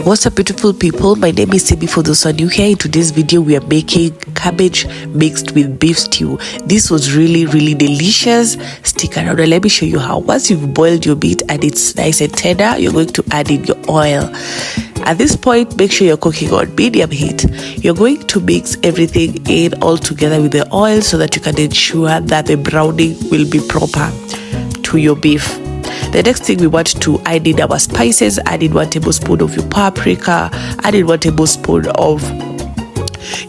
What's up, beautiful people? My name is Sibi. For those who are new here, in today's video we are making cabbage mixed with beef stew. This was really delicious. Stick around and let me show you how. Once you've boiled your meat and it's nice and tender, you're going to add in your oil. At this point, make sure you're cooking on medium heat. You're going to mix everything in all together with the oil so that you can ensure that the browning will be proper to your beef. The next thing we want to add in our spices. Add in 1 tablespoon of your paprika, add in 1 tablespoon of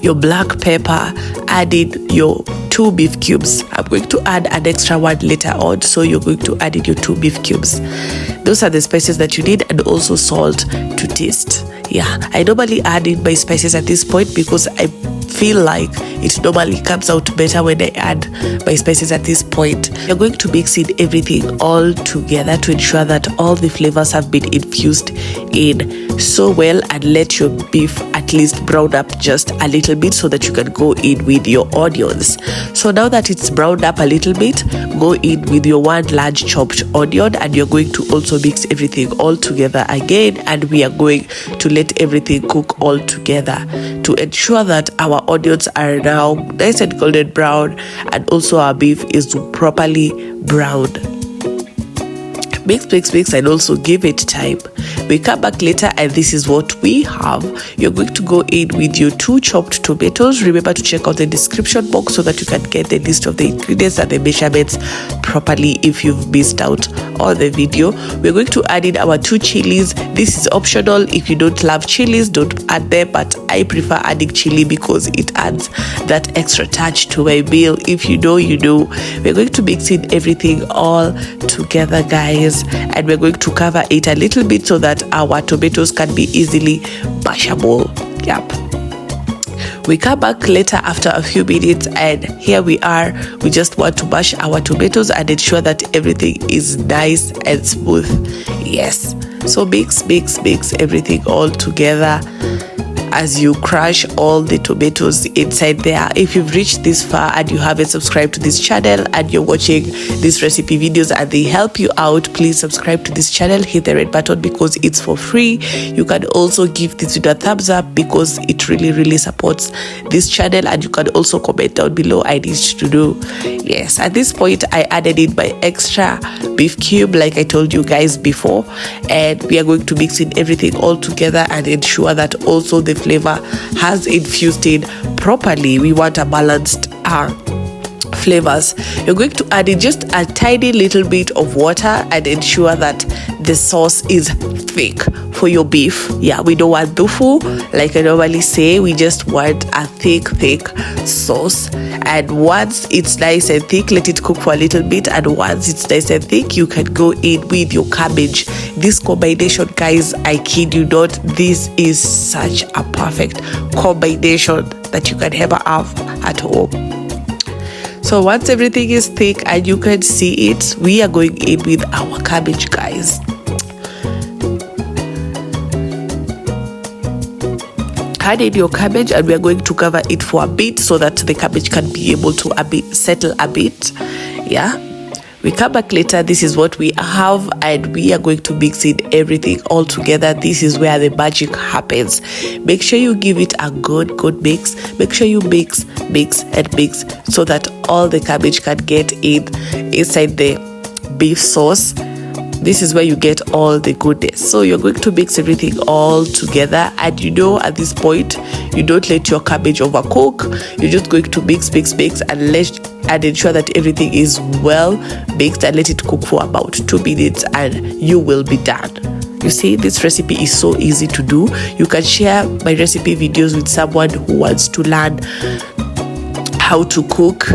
your black pepper, add in your 2 beef cubes. I'm going to add an extra one later on, so you're going to add in your 2 beef cubes. Those are the spices that you need, and also salt to taste. Yeah, I normally add in my spices at this point because I feel like it normally comes out better when I add my spices at this point. You're going to mix in everything all together to ensure that all the flavors have been infused in so well, and let your beef at least brown up just a little bit so that you can go in with your onions. So now that it's browned up a little bit, go in with your 1 large chopped onion, and you're going to also mix everything all together again, and we are going to let everything cook all together to ensure that our onions are now nice and golden brown, and also our beef is properly browned. Mix and also give it time. We come back later and this is what we have. You're going to go in with your 2 chopped tomatoes. Remember to check out the description box so that you can get the list of the ingredients and the measurements properly if you've missed out on the video. We're going to add in our 2 chilies. This is optional. If you don't love chilies, don't add them, but I prefer adding chili because it adds that extra touch to my meal. If you know, you know. We're going to mix in everything all together, guys, and we're going to cover it a little bit so that our tomatoes can be easily mashable. Yep. We come back later after a few minutes, and here we are. We just want to mash our tomatoes and ensure that everything is nice and smooth. Yes, so mix everything all together as you crush all the tomatoes inside there. If you've reached this far and you haven't subscribed to this channel and you're watching these recipe videos and they help you out, please subscribe to this channel. Hit the red button because it's for free. You can also give this video a thumbs up because it really supports this channel, and you can also comment down below I need to do. Yes, at this point I added in my extra beef cube like I told you guys before, and we are going to mix in everything all together and ensure that also the flavor has infused in properly. We want a balanced flavors. You're going to add in just a tiny little bit of water and ensure that the sauce is thick for your beef. Yeah, we don't want tofu like I normally say. We just want a thick sauce, and once it's nice and thick, let it cook for a little bit, and once it's nice and thick, you can go in with your cabbage. This combination, guys, I kid you not, this is such a perfect combination that you can ever have at home. So once everything is thick and you can see it, we are going in with our cabbage, guys. Add in your cabbage, and we are going to cover it for a bit so that the cabbage can be able to settle a bit. Yeah, we come back later. This is what we have, and we are going to mix in everything all together. This is where the magic happens. Make sure you give it a good mix. Make sure you mix so that all the cabbage can get inside the beef sauce. This is where you get all the goodness. So you're going to mix everything all together, and you know, at this point you don't let your cabbage overcook. You're just going to mix and ensure that everything is well mixed, and let it cook for about 2 minutes and you will be done. You see, this recipe is so easy to do. You can share my recipe videos with someone who wants to learn how to cook,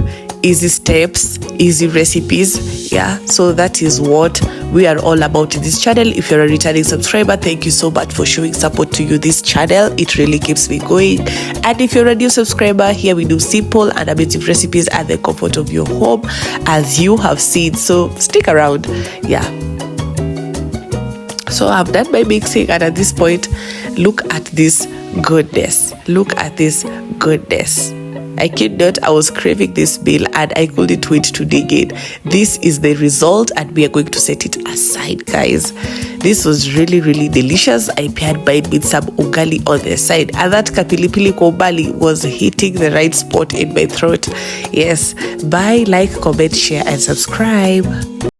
easy steps, easy recipes. Yeah, so that is what we are all about in this channel. If you're a returning subscriber, thank you so much for showing support to this channel. It really keeps me going. And if you're a new subscriber, here we do simple and amazing recipes at the comfort of your home, as you have seen. So stick around. Yeah, so I've done my mixing, and at this point, look at this goodness. I kid not, I was craving this meal and I couldn't wait to dig in. This is the result and we are going to set it aside, guys. This was really, really delicious. I paired mine with some ugali on the side, and that kapilipili kobali was hitting the right spot in my throat. Yes, bye, like, comment, share and subscribe.